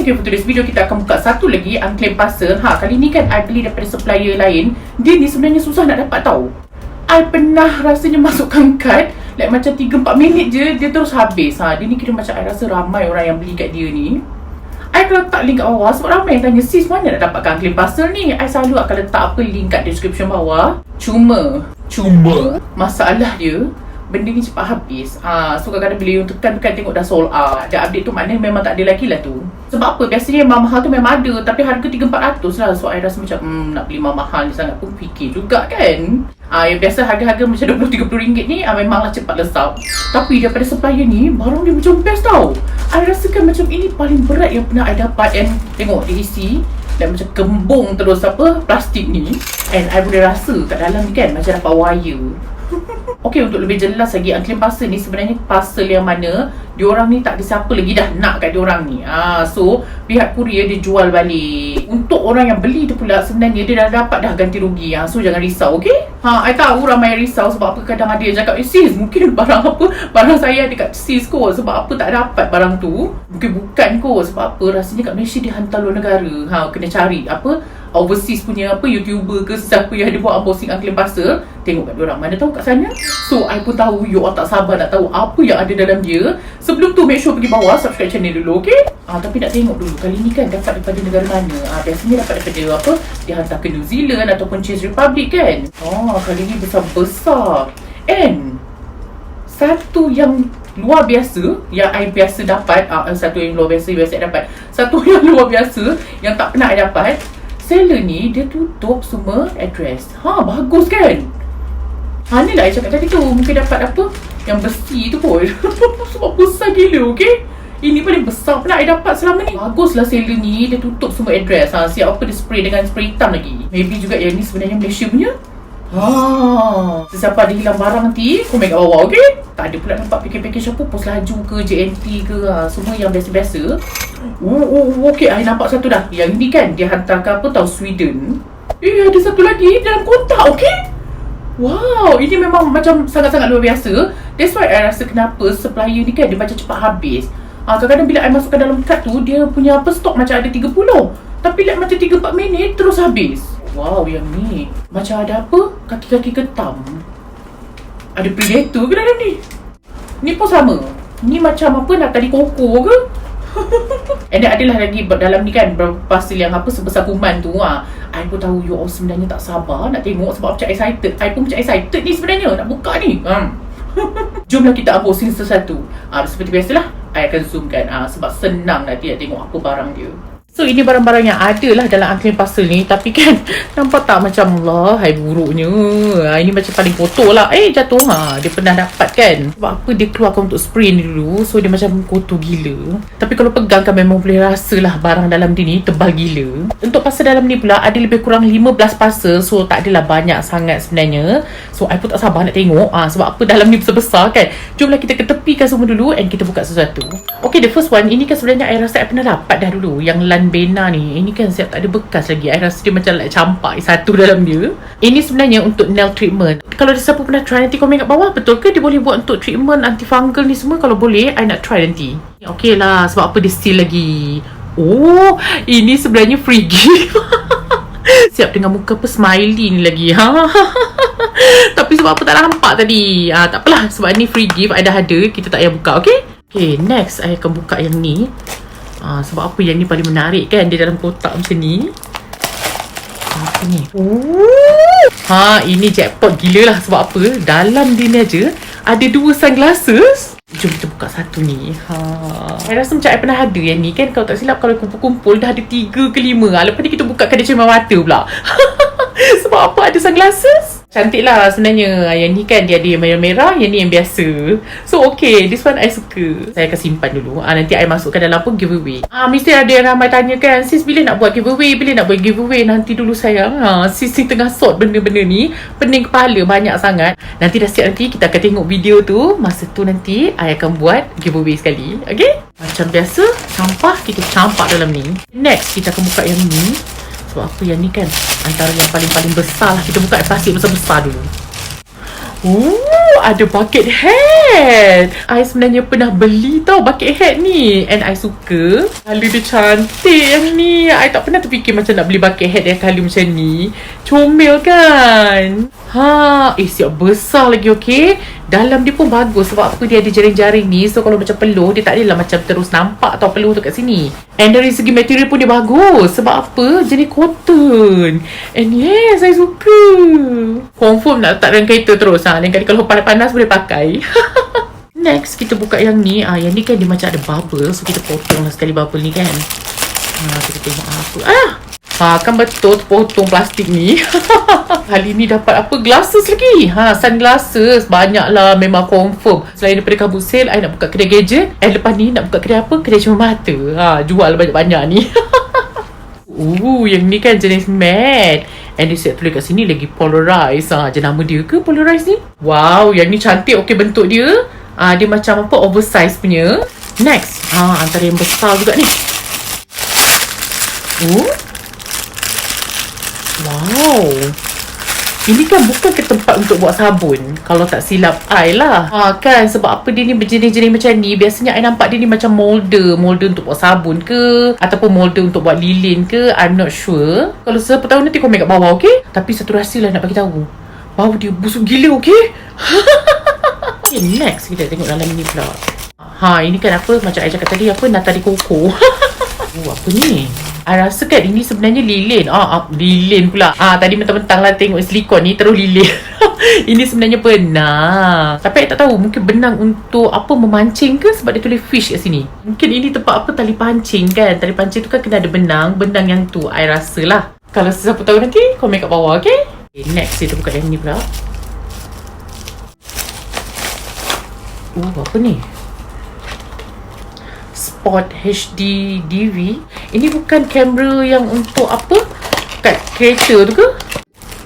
okay, for today's video kita akan buka satu lagi unclaimed parcel. Kali ni kan I beli daripada supplier lain. Dia ni sebenarnya susah nak dapat tau. I pernah rasanya masukkan kad like macam 3-4 minit je dia terus habis. Dia ni kira macam I rasa ramai orang yang beli kat dia ni. I akan letak link kat bawah sebab ramai yang tanya, sis mana nak dapatkan unclaimed parcel ni. I selalu akan letak link kat description bawah. Cuma masalah dia benda ni cepat habis. So kadang-kadang bila you tekan tengok dah sold out, dah update tu maknanya memang tak ada lagi lah tu. Sebab apa? Biasanya yang mahal tu memang ada, tapi harga 300-400 lah. So I rasa macam nak beli mahal ni sangat pun fikir juga kan. Yang biasa harga-harga macam RM20-30 ni memanglah cepat lesap. Tapi daripada supplier ni barang dia macam best tau. I rasakan macam ini paling berat yang pernah I dapat. And tengok dia isi dan macam kembung terus plastik ni. And I boleh rasa kat dalam ni kan macam dapat wire. Okay, untuk lebih jelas lagi, unclaimed parcel ni sebenarnya parcel yang mana diorang ni tak ada siapa lagi dah nak kat diorang ni. So pihak kurier dia jual balik. Untuk orang yang beli tu pula sebenarnya dia dah dapat dah ganti rugi. So jangan risau, okay? I tahu ramai risau sebab apa kadang ada yang cakap, sis mungkin barang saya ada kat sis kot, sebab apa tak dapat barang tu. Mungkin bukan kot, sebab apa rasanya kat Malaysia dia hantar luar negara. Kena cari overseas punya YouTuber ke siapa yang ada buat unboxing unclaimed parcel. Tengok kat diorang, mana tahu kat sana. So I pun tahu you all tak sabar nak tahu apa yang ada dalam dia. Sebelum tu make sure pergi bawah subscribe channel dulu, okay? Tapi nak tengok dulu kali ni kan dapat daripada negara mana. Biasanya dapat daripada dia hantar ke New Zealand ataupun Czech Republic kan. Kali ni besar-besar. And satu yang luar biasa yang I biasa dapat, satu yang luar biasa I dapat. Satu yang luar biasa yang tak pernah I dapat. Seller ni dia tutup semua address. Bagus kan? Ni lah I cakap tadi tu. Mungkin dapat yang besi tu pun. Sebab besar gila, okay? Ini paling besar pula I dapat selama ni. Baguslah seller ni. Dia tutup semua address. Siap dia spray dengan spray hitam lagi. Maybe juga yang ni sebenarnya Malaysia punya. Sesiapa ada hilang barang nanti komen kat bawah, okay? Tak ada pula nampak package Shoppe pos laju ke JNT ke. Semua yang biasa-biasa. Okay, I nampak satu dah. Yang ni kan dia hantar ke Sweden. Ada satu lagi dalam kotak, okay? Wow, ini memang macam sangat-sangat luar biasa. That's why I rasa kenapa supplier ni kan dia macam cepat habis. Kadang-kadang bila I masukkan dalam kad tu, dia punya stok macam ada 30. Tapi like macam 3-4 minit terus habis. Wow, yang ni macam ada kaki-kaki ketam. Ada predator ke dalam ni? Ni pun sama. Ni macam nak tali koko ke? And then adalah lagi dalam ni kan beberapa parcel yang sebesar kuman tu. I pun tahu you all sebenarnya tak sabar nak tengok sebab macam excited. I pun macam excited ni sebenarnya nak buka ni. Jomlah kita unboxing satu-satu. Seperti biasalah I akan zoomkan sebab senang nanti nak tengok apa barang dia. So ini barang-barang yang ada lah dalam unclaimed parcel ni. Tapi kan nampak tak macam Allah, hai buruknya. Ini macam paling kotor lah. Jatuh. Dia pernah dapat kan. Sebab apa dia keluarkan untuk spray ni dulu. So dia macam kotor gila. Tapi kalau pegang kan memang boleh rasa lah barang dalam dia ni tebal gila. Untuk parcel dalam ni pula ada lebih kurang 15 parcel. So tak adalah banyak sangat sebenarnya. So I pun tak sabar nak tengok. Sebab apa dalam ni besar-besar kan. Jomlah kita ketepikan semua dulu and kita buka sesuatu. Okay, the first one. Ini kan sebenarnya I rasa I pernah dapat dah dulu. Yang bena ni. Ini kan siap tak ada bekas lagi. I rasa dia macam campak satu dalam dia. Ini sebenarnya untuk nail treatment. Kalau ada siapa pernah try nanti komen kat bawah. Betul ke dia boleh buat untuk treatment antifungal ni semua? Kalau boleh I nak try nanti. Okay lah. Sebab apa dia seal lagi. Ini sebenarnya free gift. Siap dengan muka smiley ni lagi. Tapi sebab apa tak nampak tadi. Tak apalah. Sebab ni free gift I dah ada. Kita tak payah buka, okay? Okay, next I akan buka yang ni. Sebab apa yang ni paling menarik kan. Dia dalam kotak macam ni. Apa ni? Ini jackpot gila lah. Sebab apa? Dalam dia ni aja ada 2 sunglasses. Jom kita buka satu ni. Saya rasa macam I pernah ada yang ni kan. Kalau tak silap kalau kumpul-kumpul dah ada 3 ke 5. Lepas ni kita buka kan dia cermin mata pula. Sebab apa ada sunglasses? Cantik lah sebenarnya. Yang ni kan dia ada yang merah-merah. Yang ni yang biasa. So okay, this one I suka. Saya akan simpan dulu. Nanti I masukkan dalam giveaway. Mesti ada yang ramai tanya kan, sis bila nak buat giveaway? Bila nak buat giveaway? Nanti dulu sayang. Sis ni tengah sort benda-benda ni. Pening kepala banyak sangat. Nanti dah siap nanti kita akan tengok video tu. Masa tu nanti I akan buat giveaway sekali. Okay? Macam biasa, sampah kita campak dalam ni. Next, kita akan buka yang ni. Sebab apa yang ni kan antara yang paling besar lah. Kita buka plastik besar-besar dulu. ada bucket hat. I sebenarnya pernah beli tau bucket hat ni, and I suka. Color dia cantik yang ni. I tak pernah terfikir macam nak beli bucket hat yang color macam ni. Comel kan? Siap besar lagi, okay? Dalam dia pun bagus sebab apa, dia ada jaring-jaring ni. So kalau macam peluh, dia tak adalah macam terus nampak tau peluh tu kat sini. And dari segi material pun dia bagus. Sebab apa? Jenis cotton. And yes, saya suka. Confirm nak letak dalam kereta terus. Lain kali kalau panas-panas boleh pakai. Next, kita buka yang ni. Yang ni kan dia macam ada bubble. So kita potong lah sekali bubble ni kan. Kita tengok apa. Kan betul potong plastik ni. Kali ni dapat apa? Glasses lagi. Sunglasses. Banyak lah, memang confirm. Selain daripada kabut sale, I nak buka kedai gadget. And lepas ni nak buka kedai apa? Kedai cermin mata. Jual banyak-banyak ni. Yang ni kan jenis matte. And dia siap tulis kat sini lagi polarize. Jenama dia ke polarize ni? Wow, yang ni cantik. Okay, bentuk dia. Dia macam apa? Oversize punya. Next. Antara yang besar juga ni. Wow. Ini kan bukan ke tempat untuk buat sabun, kalau tak silap I lah. Kan sebab apa dia ni berjenis-jenis macam ni. Biasanya I nampak dia ni macam molder untuk buat sabun ke, ataupun molder untuk buat lilin ke. I'm not sure. Kalau siapa tahu nanti komen kat bawah, okay? Tapi satu rahsia lah nak bagi tahu. Bau dia busuk gila, okay? Okay, next kita tengok dalam ni pula. Ini kan apa, macam I cakap tadi, apa, nata de coco. Apa ni? I rasa kan ini sebenarnya lilin. Lilin pula. Tadi mentang-mentang lah tengok silikon ni terus lilin. Ini sebenarnya benang. Tapi I tak tahu, mungkin benang untuk apa, memancing ke, sebab dia tulis fish kat sini. Mungkin ini tempat apa, tali pancing kan. Tali pancing tu kan kena ada benang. Benang yang tu I rasa lah. Kalau siapa tahu nanti komen kat bawah, okay? Next kita buka yang ni pula. Apa ni? Spot HD DV. Ini bukan kamera yang untuk apa, kat kereta tu ke?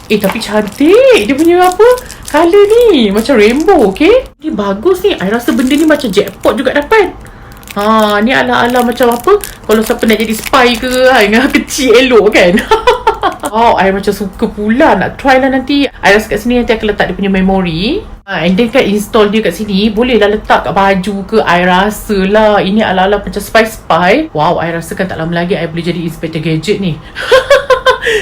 Tapi cantik. Dia punya apa, color ni macam rainbow, okay? Ni bagus ni. I rasa benda ni macam jackpot juga dapat. Ni ala-ala macam apa, kalau siapa nak jadi spy ke, dengan kecil elok kan. I macam suka pula. Nak try lah nanti. I rasa kat sini nanti akan letak dia punya memory. And then kan install dia kat sini. Boleh lah letak kat baju ke. I rasa lah ini ala-ala macam spy-spy. Wow, I rasa kan tak lama lagi I boleh jadi inspector gadget ni.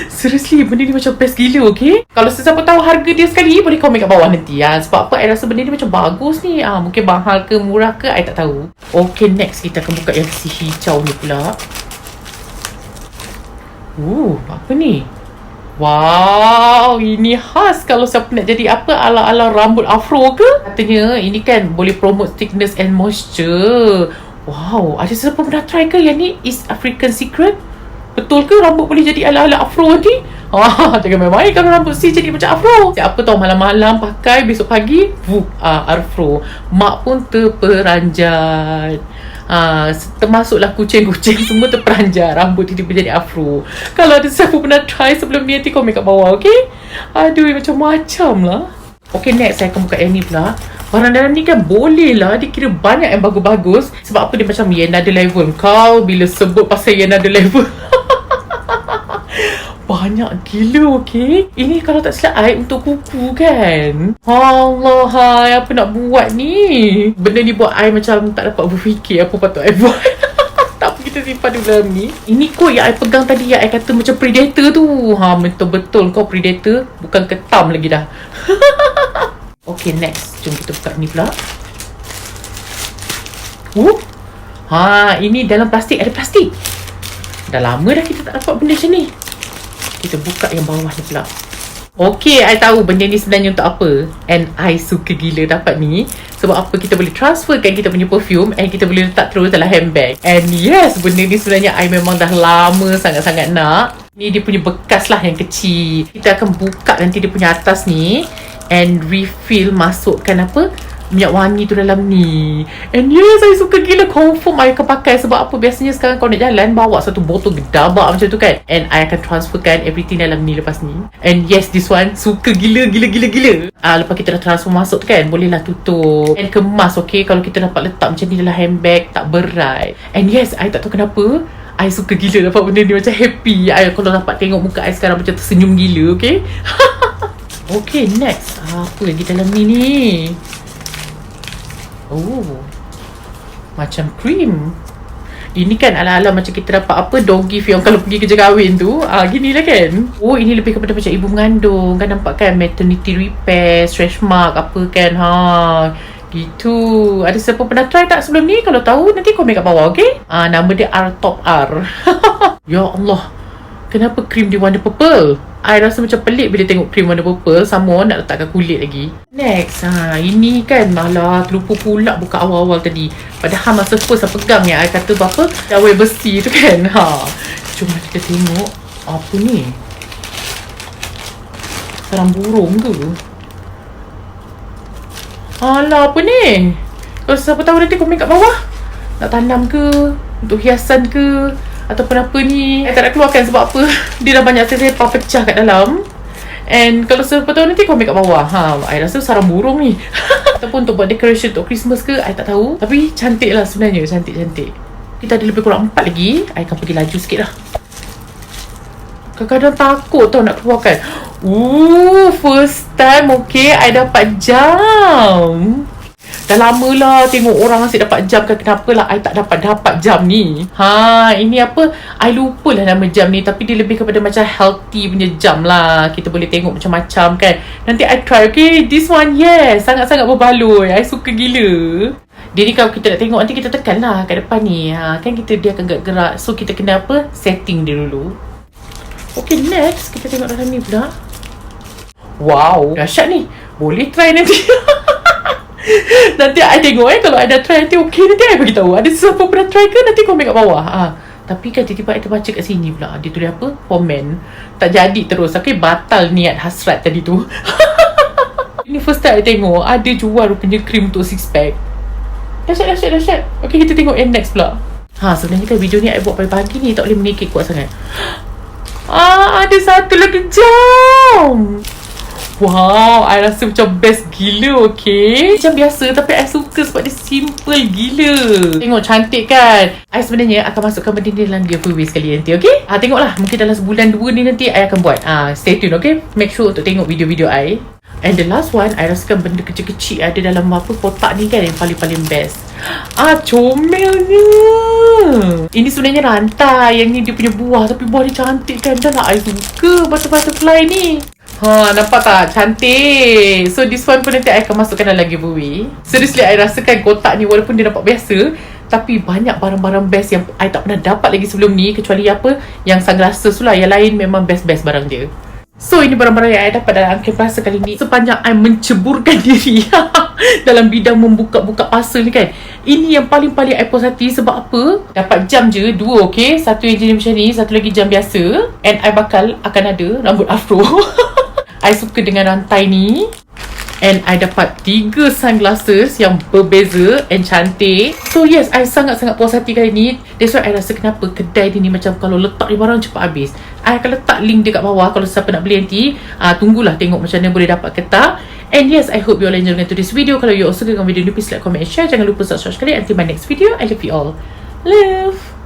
Seriously, benda ni macam best gila, okay? Kalau sesiapa tahu harga dia sekali, boleh komen kat bawah nanti. Sebab apa, I rasa benda ni macam bagus ni. Mungkin mahal ke murah ke, I tak tahu. Okay, next kita akan buka yang si hijau ni pula. Apa ni? Wow, ini khas kalau siapa nak jadi apa, ala-ala rambut afro ke. Katanya ini kan boleh promote thickness and moisture. Wow, ada siapa pernah try ke yang ni? Is African Secret? Betul ke rambut boleh jadi ala-ala afro nanti? Jangan main-main kalau rambut si jadi macam afro. Siapa tahu malam-malam pakai, besok pagi afro. Mak pun terperanjat. Termasuklah kucing-kucing semua terperanjat. Rambut dia menjadi afro. Kalau ada siapa pernah try sebelum ni, nanti komen kat bawah, okay? Aduh, macam-macam lah. Okay, next saya akan buka yang ni pula. Barang dalam ni kan boleh lah dikira banyak yang bagus-bagus. Sebab apa, dia macam another level. Kau bila sebut pasal another level banyak gila, okay? Ini kalau tak silap I untuk kuku kan. Allah, apa nak buat ni? Benda ni buat I macam tak dapat berfikir apa patut I buat. Tak apa, kita simpan dulu dalam ni. Ini kot yang I pegang tadi, yang I kata macam predator tu. Betul-betul kau predator, bukan ketam lagi dah. Okay, next. Jom kita buka ni pula. Ini dalam plastik. Ada plastik. Dah lama dah kita tak dapat benda macam ni. Kita buka yang bawah ni pula. Okay, I tahu benda ni sebenarnya untuk apa. And I suka gila dapat ni. Sebab apa, kita boleh transferkan kita punya perfume. And kita boleh letak terus dalam handbag. And yes, benda ni sebenarnya I memang dah lama sangat-sangat nak. Ni dia punya bekas lah yang kecil. Kita akan buka nanti dia punya atas ni. And refill, masukkan apa, minyak wangi tu dalam ni. And yes, saya suka gila. Confirm I akan pakai. Sebab apa, biasanya sekarang kau nak jalan bawa satu botol gedabak macam tu kan. And I akan transferkan everything dalam ni lepas ni. And yes, this one suka gila. Lepas kita dah transfer masuk tu kan, bolehlah tutup and kemas, okay? Kalau kita dapat letak macam ni dalam handbag, tak berat. And yes, I tak tahu kenapa I suka gila dapat benda ni. Macam happy I kalau dapat tengok muka I sekarang macam tersenyum gila, okay? Okay, next. Apa lagi dalam ni? Oh, macam cream. Ini kan ala-ala macam kita dapat apa, dog gift yang kalau pergi kerja kahwin tu. Gini lah kan. Oh, ini lebih kepada macam ibu mengandung. Kan nampak kan, maternity repair, stretch mark apa kan. Gitu. Ada siapa pernah try tak sebelum ni? Kalau tahu nanti komen kat bawah, okay? Nama dia R Top R. Ya Allah, kenapa krim dia warna purple? I rasa macam pelik bila tengok krim warna purple. Sama nak letakkan kulit lagi. Next, ini kan malah terlupa pula buka awal-awal tadi. Padahal masa first saya pegang ni, I kata berapa dawai besi tu kan. Jom kita tengok. Apa ni? Sarang burung ke? Alah, apa ni? Kalau siapa tahu nanti komen kat bawah. Nak tanam ke? Untuk hiasan ke? Ataupun apa ni? I tak nak keluarkan sebab apa? Dia dah banyak sepa pecah kat dalam. And kalau siapa tahu nanti komen kat bawah. I rasa sarang burung ni. Ataupun untuk buat decoration untuk Christmas ke, I tak tahu. Tapi cantik lah sebenarnya. Cantik-cantik. Kita ada lebih kurang 4 lagi. I akan pergi laju sikit lah. Kadang-kadang takut tau nak keluarkan. First time okay, I dapat jam. Dah lama lah tengok orang asyik dapat jam kan. Kenapa lah I tak dapat jam ni? Ini apa? I lupa lah nama jam ni. Tapi dia lebih kepada macam healthy punya jam lah. Kita boleh tengok macam-macam kan. Nanti I try. Okay, this one, yes. Sangat-sangat berbaloi. I suka gila. Dia ni kalau kita nak tengok, nanti kita tekan lah kat depan ni. Kan dia akan gerak. So kita kena apa? Setting dia dulu. Okay, next. Kita tengok dalam ni pula. Wow, dahsyat ni. Boleh try nanti. Nanti I tengok kalau ada try nanti okay, nanti I beritahu. Ada siapa pernah try ke, nanti komen kat bawah. Tapi kan tiba-tiba I terbaca kat sini pula. Dia tulis apa? Komen. Tak jadi terus. Okay, batal niat hasrat tadi tu. Ini first time I tengok ada jual rupanya krim untuk six pack. Dahsyat. Okay, kita tengok yang next pula. Sebenarnya kan video ni I buat pagi-pagi ni, tak boleh mengekek kuat sangat. Ada satu lagi jam. Wow, I rasa macam best gila, okay? Macam biasa, tapi I suka sebab dia simple gila. Tengok, cantik kan? I sebenarnya akan masukkan benda ni dalam giveaway sekali nanti, okay? Tengoklah, mungkin dalam sebulan 2 ni nanti I akan buat. Stay tune, okay? Make sure untuk tengok video-video I. And the last one, I rasakan benda kecil-kecil ada dalam apa kotak ni kan, yang paling-paling best. Comelnya. Ini sebenarnya rantai. Yang ni dia punya buah, tapi buah dia cantik kan? Dah lah, I suka butterfly ni. Nampak tak? Cantik. So this one pun nanti I akan masukkan dalam giveaway. Seriously, I rasakan kotak ni walaupun dia nampak biasa, tapi banyak barang-barang best yang I tak pernah dapat lagi sebelum ni. Kecuali apa? Yang sunglasses tu lah. Yang lain memang best-best barang dia. So ini barang-barang yang I dapat dalam UnCLAIMED PARCEL kali ni. Sepanjang I menceburkan diri dalam bidang membuka-buka parcel ni kan, ini yang paling-paling I puas hati. Sebab apa? Dapat jam je 2, okay? Satu yang jenis macam ni, satu lagi jam biasa. And I bakal akan ada rambut afro. I suka dengan rantai ni. And I dapat 3 sunglasses yang berbeza and cantik. So yes, I sangat-sangat puas hati kali ni. That's why I rasa kenapa kedai dia ni macam kalau letak ni barang cepat habis. I akan letak link dia kat bawah. Kalau siapa nak beli nanti, tunggulah tengok macam mana boleh dapat ke tak. And yes, I hope you all enjoy dengan today's video. Kalau you all suka dengan video ni, please like, comment and share. Jangan lupa subscribe sekali. Until my next video, I love you all. Love.